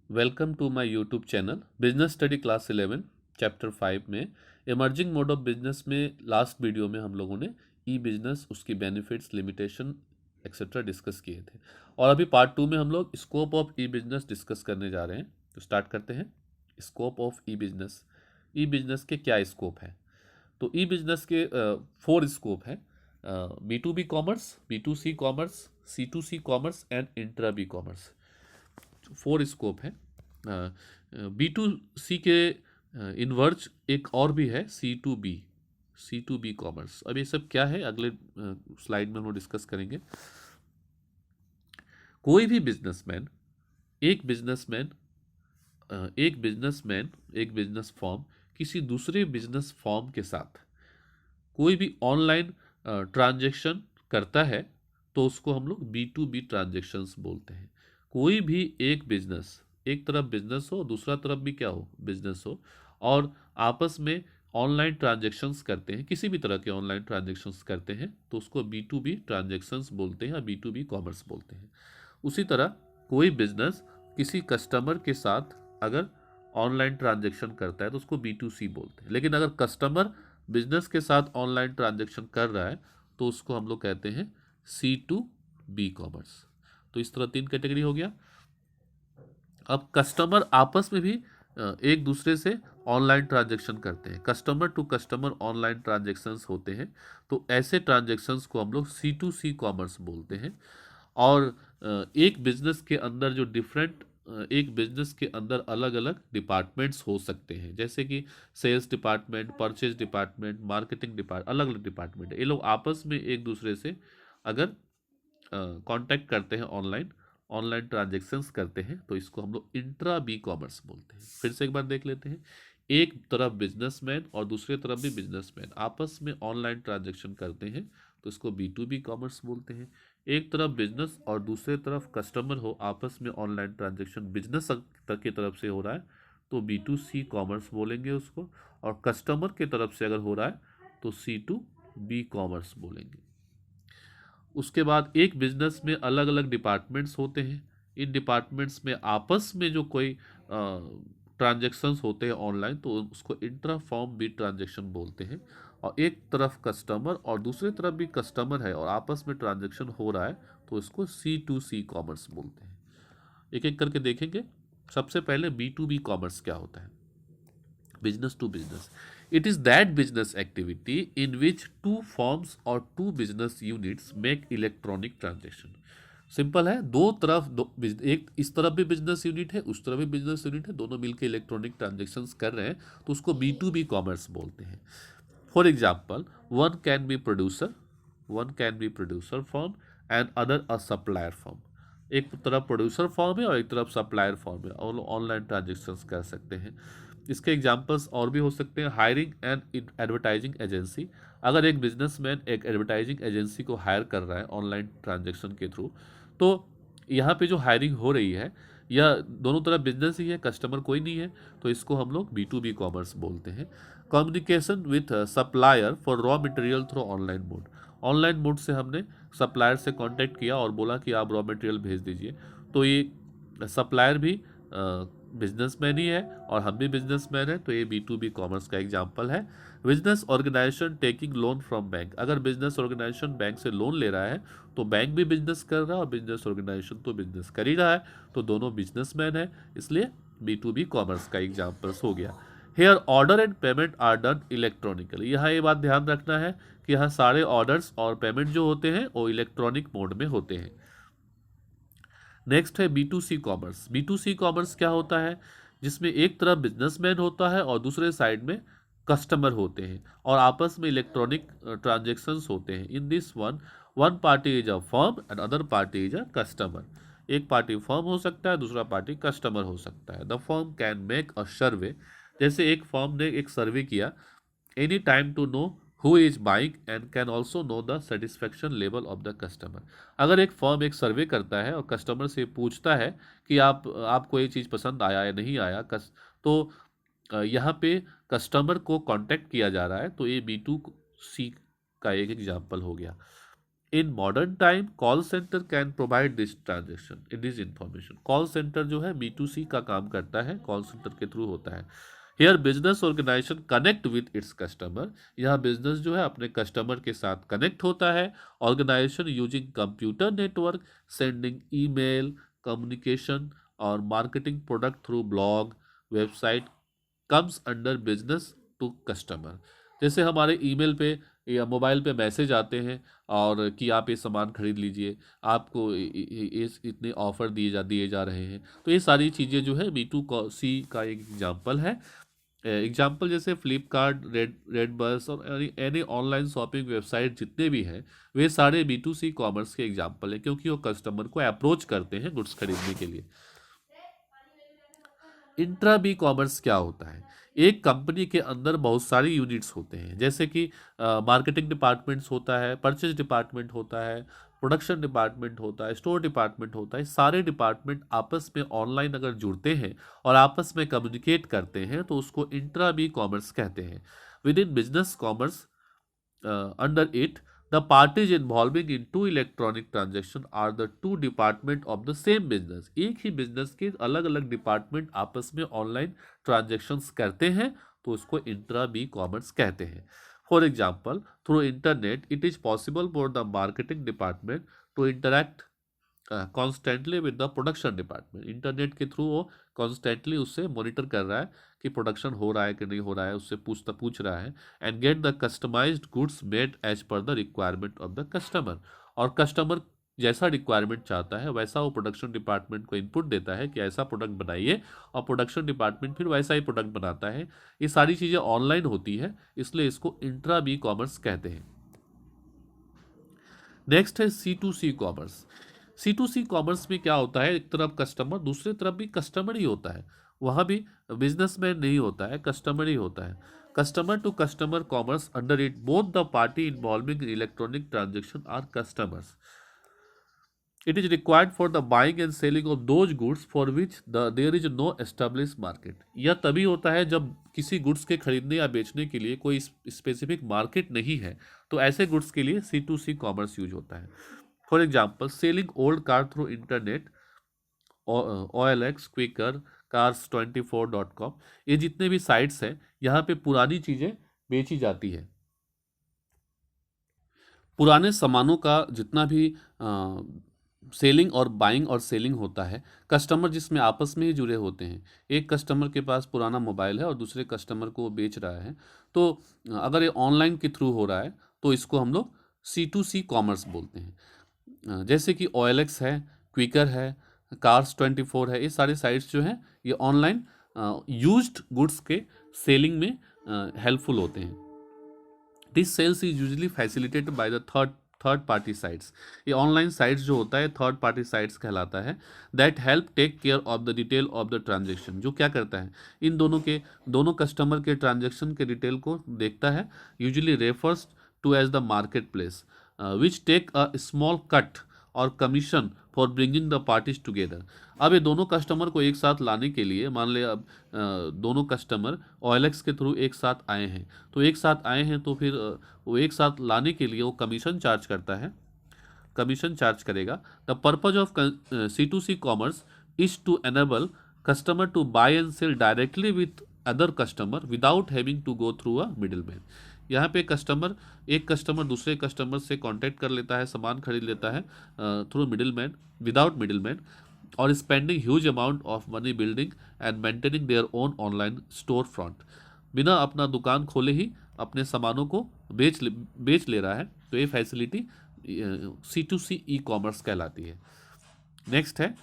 Welcome to my YouTube channel business study class 11 chapter 5 में emerging mode of business में last video में हम लोगों ने ई बिजनेस, उसकी बेनिफिट्स, लिमिटेशन एक्सेट्रा डिस्कस किए थे। और अभी पार्ट 2 में हम लोग scope of e business discuss करने जा रहे हैं। तो स्टार्ट करते हैं। Scope of e business. E business के क्या स्कोप है? तो ई बिजनेस के 4 स्कोप है। B to B commerce, B to C commerce, C to C commerce and intra B commerce. 4 scope है। बी टू सी के इनवर्ज एक और भी है, सी टू बी कॉमर्स। अब ये सब क्या है अगले स्लाइड में हम लोग डिस्कस करेंगे। कोई भी बिजनेसमैन, एक बिजनेसमैन एक बिजनेस फॉर्म किसी दूसरे बिजनेस फॉर्म के साथ कोई भी ऑनलाइन ट्रांजैक्शन करता है तो उसको हम लोग बी टू बी ट्रांजेक्शन्स बोलते हैं। कोई भी एक बिजनेस, एक तरफ बिजनेस हो दूसरा तरफ भी क्या हो, बिजनेस हो, और आपस में ऑनलाइन ट्रांजेक्शन्स करते हैं, किसी भी तरह के ऑनलाइन ट्रांजेक्शन्स करते हैं तो उसको बी टू बी ट्रांजेक्शन्स बोलते हैं या बी टू बी कॉमर्स बोलते हैं। उसी तरह कोई बिजनेस किसी कस्टमर के साथ अगर ऑनलाइन ट्रांजेक्शन करता है तो उसको बी टू सी बोलते हैं। लेकिन अगर कस्टमर बिजनेस के साथ ऑनलाइन ट्रांजेक्शन कर रहा है तो उसको हम लोग कहते हैं सी टू बी कॉमर्स। तो इस तरह 3 कैटेगरी हो गया। अब कस्टमर आपस में भी एक दूसरे से ऑनलाइन ट्रांजेक्शन करते हैं, customer to customer online transactions होते हैं, तो ऐसे ट्रांजेक्शन्स को हम लोग सी टू सी कॉमर्स बोलते हैं। और एक बिजनेस के अंदर जो एक बिजनेस के अंदर अलग अलग डिपार्टमेंट्स हो सकते हैं, जैसे कि sales department, purchase department, marketing depart, अलग अलग डिपार्टमेंट है। ये लोग आपस में एक दूसरे से अगर कांटेक्ट करते हैं, ऑनलाइन ऑनलाइन ट्रांजेक्शन्स करते हैं, तो इसको हम लोग इंट्रा बी कॉमर्स बोलते हैं। फिर से एक बार देख लेते हैं। एक तरफ बिजनेसमैन और दूसरे तरफ भी बिजनेसमैन आपस में ऑनलाइन ट्रांजेक्शन करते हैं तो इसको बी टू बी कॉमर्स बोलते हैं। एक तरफ बिजनेस और दूसरे तरफ कस्टमर हो, आपस में ऑनलाइन ट्रांजेक्शन बिजनेस तक की तरफ से हो रहा है तो बी टू सी कॉमर्स बोलेंगे उसको, और कस्टमर के तरफ से अगर हो रहा है तो सी टू बी कॉमर्स बोलेंगे। उसके बाद एक बिजनेस में अलग अलग डिपार्टमेंट्स होते हैं। इन डिपार्टमेंट्स में आपस में जो कोई ट्रांजेक्शन्स होते हैं ऑनलाइन तो उसको इंट्रा फॉर्म बी ट्रांजेक्शन बोलते हैं। और एक तरफ कस्टमर और दूसरे तरफ भी कस्टमर है और आपस में ट्रांजेक्शन हो रहा है तो इसको सी टू सी कॉमर्स बोलते हैं। एक एक करके देखेंगे। सबसे पहले बी टू बी कॉमर्स क्या होता है? business to business. It is that business activity in which two firms or two business units make electronic transaction. Simple है, दो तरफ एक इस तरफ भी बिजनेस यूनिट है, उस तरफ भी बिजनेस यूनिट है, दोनों मिलकर इलेक्ट्रॉनिक ट्रांजेक्शन्स कर रहे हैं तो उसको बी टू बी कॉमर्स बोलते हैं। For example, one can be producer form and other a supplier form. एक तरफ प्रोड्यूसर फॉर्म है और एक तरफ सप्लायर फॉर्म है और ऑनलाइन ट्रांजेक्शन्स कर सकते हैं। इसके एग्जांपल्स और भी हो सकते हैं। Hiring and advertising agency. अगर एक बिजनेसमैन एक एडवर्टाइजिंग एजेंसी को हायर कर रहा है ऑनलाइन ट्रांजेक्शन के थ्रू, तो यहाँ पे जो हायरिंग हो रही है यह दोनों तरफ बिजनेस ही है, कस्टमर कोई नहीं है, तो इसको हम लोग बी टू बी कॉमर्स बोलते हैं। Communication with supplier for raw material through online mode. Online mode से हमने सप्लायर से कांटेक्ट किया और बोला कि आप रॉ मटेरियल भेज दीजिए, तो ये सप्लायर भी बिजनेसमैन ही है और हम भी बिजनेसमैन है, तो ये बी टू बी कॉमर्स का एग्जाम्पल है। Business organisation taking loan from bank. अगर बिजनेस ऑर्गेनाइजेशन बैंक से लोन ले रहा है तो बैंक भी बिजनेस कर रहा है और बिजनेस ऑर्गेनाइजेशन तो बिजनेस कर ही रहा है, तो दोनों बिजनेसमैन है, इसलिए बी टू बी कॉमर्स का एग्जाम्पल्स हो गया। Here order and payment are done electronically. यहाँ ये बात ध्यान रखना है कि यहाँ सारे ऑर्डर्स और पेमेंट जो होते हैं वो इलेक्ट्रॉनिक मोड में होते हैं। नेक्स्ट है B to C commerce. B to C commerce क्या होता है? जिसमें एक तरफ बिजनेसमैन होता है और दूसरे साइड में कस्टमर होते हैं और आपस में इलेक्ट्रॉनिक ट्रांजेक्शन्स होते हैं। In this one party is a firm and other party is a customer. एक पार्टी फर्म हो सकता है, दूसरा पार्टी कस्टमर हो सकता है। The firm can make a survey. जैसे एक फर्म ने एक सर्वे किया, any time to know who is buying and can also know the satisfaction level of the customer. अगर एक फर्म एक सर्वे करता है और कस्टमर से पूछता है कि आपको ये चीज़ पसंद आया या नहीं आया, तो यहाँ पे कस्टमर को कांटेक्ट किया जा रहा है, तो ये बी टू सी का एक एग्जाम्पल हो गया। In modern time call centre can provide this transaction this information. Call centre जो है B2C का काम करता है, कॉल सेंटर के थ्रू होता है। Here business organisation connect with its customer. यह बिजनेस जो है अपने कस्टमर के साथ कनेक्ट होता है। Organisation using computer network, sending email, communication और marketing product through blog, website comes under business to customer. जैसे हमारे ईमेल पे या मोबाइल पे मैसेज आते हैं और कि आप ये सामान खरीद लीजिए, आपको इस इतने ऑफर दिए जा रहे हैं। तो ये सारी चीज़ें जो है B2C का एक एग्जाम्पल है। एग्जाम्पल जैसे फ्लिपकार्ट, रेड बस और एनी ऑनलाइन शॉपिंग वेबसाइट जितने भी हैं, वे सारे B2C कॉमर्स के एग्जाम्पल हैं, क्योंकि वो कस्टमर को अप्रोच करते हैं गुड्स खरीदने के लिए। इंट्रा बी कॉमर्स क्या होता है? एक कंपनी के अंदर बहुत सारी यूनिट्स होते हैं, जैसे कि मार्केटिंग डिपार्टमेंट्स होता है, परचेज डिपार्टमेंट होता है, प्रोडक्शन डिपार्टमेंट होता है, स्टोर डिपार्टमेंट होता है। सारे डिपार्टमेंट आपस में ऑनलाइन अगर जुड़ते हैं और आपस में कम्युनिकेट करते हैं तो उसको इंट्रा बी कॉमर्स कहते हैं। With in business commerce under it, the parties involving in two electronic transaction are the two department of the same business। एक ही बिजनेस के अलग अलग डिपार्टमेंट आपस में ऑनलाइन ट्रांजेक्शन्स करते हैं तो उसको इंट्रा बी कॉमर्स कहते हैं। For example, through internet it is possible for the marketing department to interact constantly with the production department. Internet के थ्रू वो कॉन्स्टेंटली उससे मॉनिटर कर रहा है कि प्रोडक्शन हो रहा है कि नहीं हो रहा है, उससे पूछ रहा है। And get the customized goods made as per the requirement of the customer. और कस्टमर जैसा रिक्वायरमेंट चाहता है वैसा वो प्रोडक्शन डिपार्टमेंट को इनपुट देता है कि ऐसा प्रोडक्ट बनाइए, और प्रोडक्शन डिपार्टमेंट फिर वैसा ही प्रोडक्ट बनाता है। ये सारी चीज़ें ऑनलाइन होती है, इसलिए इसको इंट्रा बी कॉमर्स कहते हैं। नेक्स्ट है C2C कॉमर्स। C2C कॉमर्स में क्या होता है? एक तरफ कस्टमर, दूसरी तरफ भी कस्टमर ही होता है। वहाँ भी बिजनेसमैन नहीं होता है, कस्टमर ही होता है। Customer to customer commerce under it both the party involving electronic transaction are customers. It is required for the buying and selling of those goods for which there is no established market। यह तभी होता है जब किसी goods के खरीदने या बेचने के लिए कोई स्पेसिफिक मार्केट नहीं है, तो ऐसे गुड्स के लिए C2C कॉमर्स यूज होता है। For example, selling old car through internet, OLX, Quikr, cars24.com, ये जितने भी साइट्स हैं यहाँ पे पुरानी चीज़ें बेची जाती है। पुराने सामानों का जितना भी सेलिंग और बाइंग और सेलिंग होता है, कस्टमर जिसमें आपस में ही जुड़े होते हैं। एक कस्टमर के पास पुराना मोबाइल है और दूसरे कस्टमर को वो बेच रहा है, तो अगर ये ऑनलाइन के थ्रू हो रहा है तो इसको हम लोग C2C कॉमर्स बोलते हैं। जैसे कि OLX है, क्विकर है, Cars24 है, ये सारे साइट्स जो हैं ये ऑनलाइन यूज्ड गुड्स के सेलिंग में हेल्पफुल होते हैं। This sales is usually facilitated by the third party sites. ये ऑनलाइन साइट्स जो होता है थर्ड पार्टी साइट्स कहलाता है। That help take care of the detail of the transaction. जो क्या करता है, इन दोनों कस्टमर के ट्रांजेक्शन के डिटेल को देखता है। Usually refers to as the market place which take a small cut और commission for bringing the parties together. अब ये दोनों कस्टमर को एक साथ लाने के लिए, मान ले अब दोनों कस्टमर OLX के थ्रू एक साथ आए हैं, तो एक साथ आए हैं तो फिर वो एक साथ लाने के लिए वो कमीशन चार्ज करता है, कमीशन चार्ज करेगा। The purpose of C2C commerce is to enable customer to buy and sell directly with other customer without having to go through a middle man. यहाँ पे एक कस्टमर दूसरे कस्टमर से contact कर लेता है, सामान खरीद लेता है through middle man, without middle man, और spending huge amount of money building and maintaining their own online store front. बिना अपना दुकान खोले ही अपने सामानों को बेच ले रहा है, तो ये फैसिलिटी C2C ई कॉमर्स कहलाती है। नेक्स्ट है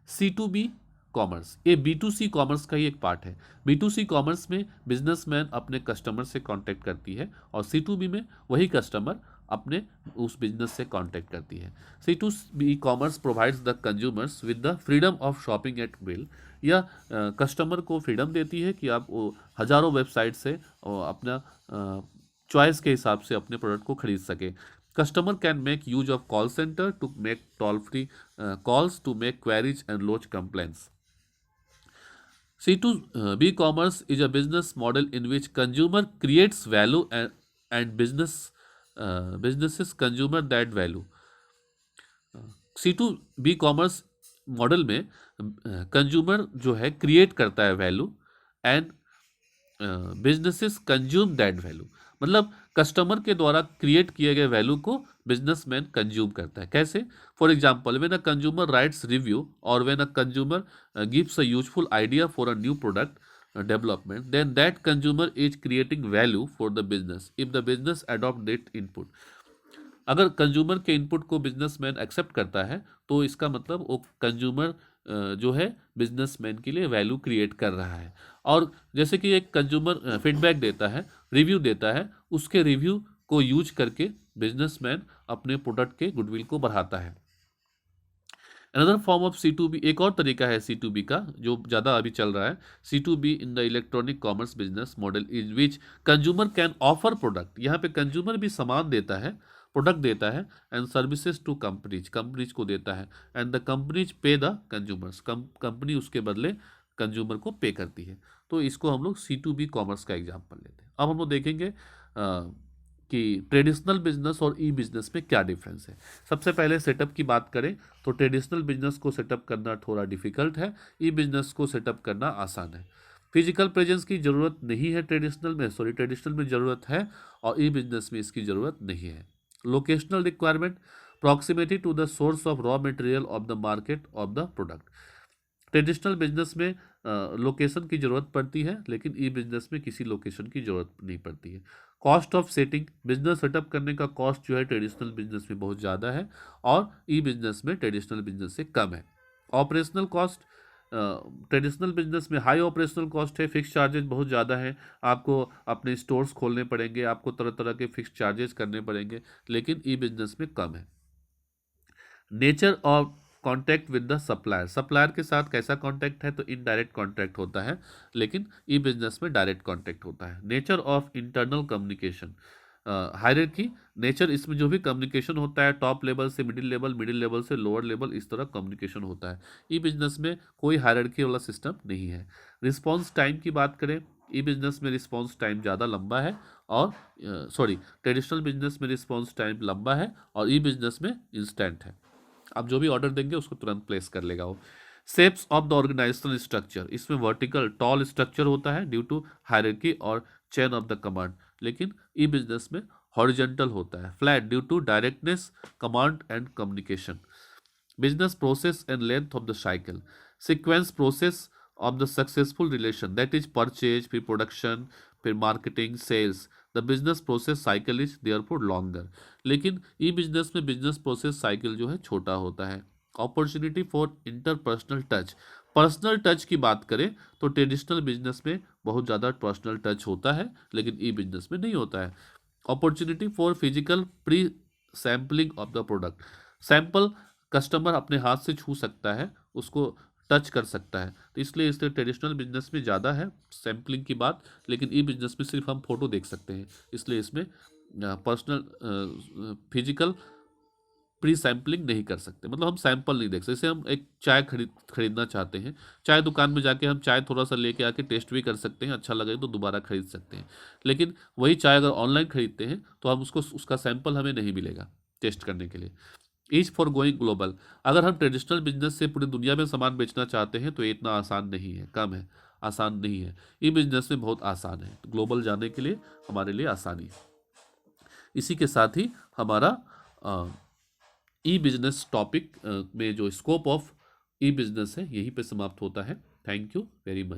C2B कॉमर्स। ये B2C कॉमर्स का ही एक पार्ट है। B2C कॉमर्स में बिजनेसमैन अपने कस्टमर से कांटेक्ट करती है और C2B में वही कस्टमर अपने उस बिजनेस से कांटेक्ट करती है। C2B commerce provides the consumers with the freedom of shopping at will. यह कस्टमर को फ्रीडम देती है कि आप हजारों वेबसाइट से अपना चॉइस के हिसाब से अपने प्रोडक्ट को खरीद सके। Customer can make use of call centre to make toll free calls to make queries and launch complaints. C2B commerce is a business model in which consumer creates value and businesses consumer that value। C2B commerce model में consumer जो है create करता है value and businesses consume that value. मतलब customer के द्वारा create किए गए वैल्यू को बिजनेसमैन कंज्यूम करता है। कैसे? For example, when a consumer writes review और when a consumer gives a useful idea for a new product development, then that consumer is creating value for the business if the business adopt that input। अगर consumer के input को businessman accept करता है तो इसका मतलब वो consumer जो है बिजनेसमैन के लिए वैल्यू क्रिएट कर रहा है। और जैसे कि एक कंज्यूमर फीडबैक देता है, रिव्यू देता है, उसके रिव्यू को यूज करके बिजनेसमैन अपने प्रोडक्ट के गुडविल को बढ़ाता है। अनदर फॉर्म ऑफ C2B, एक और तरीका है C2B का जो ज़्यादा अभी चल रहा है। C2B in the electronic commerce business model is which consumer can offer product. यहाँ पे कंज्यूमर भी सामान देता है, प्रोडक्ट देता है, and services to companies, companies को देता है, and the companies pay the consumers, company उसके बदले कंज्यूमर को पे करती है। तो इसको हम लोग C2B कॉमर्स का एग्जाम्पल लेते हैं। अब हम लोग देखेंगे कि ट्रेडिशनल बिजनेस और ई बिजनेस में क्या डिफरेंस है। सबसे पहले सेटअप की बात करें तो ट्रेडिशनल बिजनेस को सेटअप करना थोड़ा डिफिकल्ट है, ई बिजनेस को सेटअप करना आसान है। फिजिकल प्रेजेंस की ज़रूरत नहीं है ट्रेडिशनल में ज़रूरत है और ई बिजनेस में इसकी ज़रूरत नहीं है। Locational requirement, proximity to the source of raw material of the market of the product. Traditional business में लोकेशन की ज़रूरत पड़ती है, लेकिन ई बिजनेस में किसी लोकेशन की ज़रूरत नहीं पड़ती है। Cost of setting, business setup करने का कॉस्ट जो है ट्रेडिशनल बिजनेस में बहुत ज़्यादा है और ई बिजनेस में ट्रेडिशनल बिजनेस से कम है। ऑपरेशनल कॉस्ट, ट्रेडिशनल बिजनेस में हाई ऑपरेशनल कॉस्ट है, फिक्स चार्जेस बहुत ज़्यादा है, आपको अपने स्टोर्स खोलने पड़ेंगे, आपको तरह तरह के फिक्स चार्जेस करने पड़ेंगे, लेकिन ई बिजनेस में कम है। Nature of contact with the supplier, supplier के साथ कैसा कॉन्टैक्ट है तो इनडायरेक्ट कॉन्टैक्ट होता है, लेकिन ई बिजनेस में डायरेक्ट कॉन्टैक्ट होता है। Nature of internal communication, hierarchy, nature इसमें जो भी कम्युनिकेशन होता है टॉप लेवल से मिडिल लेवल, मिडिल लेवल से लोअर लेवल, इस तरह कम्युनिकेशन होता है। ई बिजनेस में कोई हायरार्की वाला सिस्टम नहीं है। रिस्पॉन्स टाइम की बात करें, ई बिजनेस में रिस्पॉन्स टाइम ज़्यादा लंबा है और ट्रेडिशनल बिजनेस में रिस्पॉन्स टाइम लंबा है और ई बिजनेस में इंस्टेंट है। आप जो भी ऑर्डर देंगे उसको तुरंत प्लेस कर लेगा वो। Shapes of the organisational structure, इसमें वर्टिकल टॉल स्ट्रक्चर होता है ड्यू टू हायरार्की और चेन ऑफ द कमांड, लेकिन ई बिजनेस में हॉरिजॉन्टल होता है, flat due to directness, command and communication. Business process and length of the cycle, sequence process of the successful relation, that is purchase, फिर production, फिर marketing, sales. The business process cycle is therefore longer, लेकिन e business में business process cycle जो है छोटा होता है। Opportunity for interpersonal touch, personal touch की बात करें तो ट्रेडिशनल बिजनेस में बहुत ज़्यादा पर्सनल टच होता है, लेकिन ई बिजनेस में नहीं होता है। Opportunity for physical pre sampling of the product, sample customer अपने हाथ से छू सकता है, उसको टच कर सकता है, तो इसलिए ट्रेडिशनल बिजनेस में ज़्यादा है सैम्पलिंग की बात, लेकिन ई बिजनेस में सिर्फ हम फोटो देख सकते हैं, इसलिए इसमें पर्सनल फिजिकल प्री सैम्पलिंग नहीं कर सकते, मतलब हम सैंपल नहीं देख सकते। जैसे हम एक चाय खरीदना चाहते हैं, चाय दुकान में जाके हम चाय थोड़ा सा लेके आके टेस्ट भी कर सकते हैं, अच्छा लगे तो दोबारा खरीद सकते हैं, लेकिन वही चाय अगर ऑनलाइन खरीदते हैं तो हम उसका सैंपल हमें नहीं मिलेगा टेस्ट करने के लिए। ईच फॉर गोइंग ग्लोबल, अगर हम ट्रेडिशनल बिजनेस से पूरी दुनिया में सामान बेचना चाहते हैं तो ये इतना आसान नहीं है, कम है, आसान नहीं है। ई बिजनेस में बहुत आसान है, ग्लोबल जाने के लिए हमारे लिए आसानी है। इसी के साथ ही हमारा ई बिजनेस टॉपिक में जो स्कोप ऑफ ई बिजनेस है यहीं पे समाप्त होता है। Thank you very much.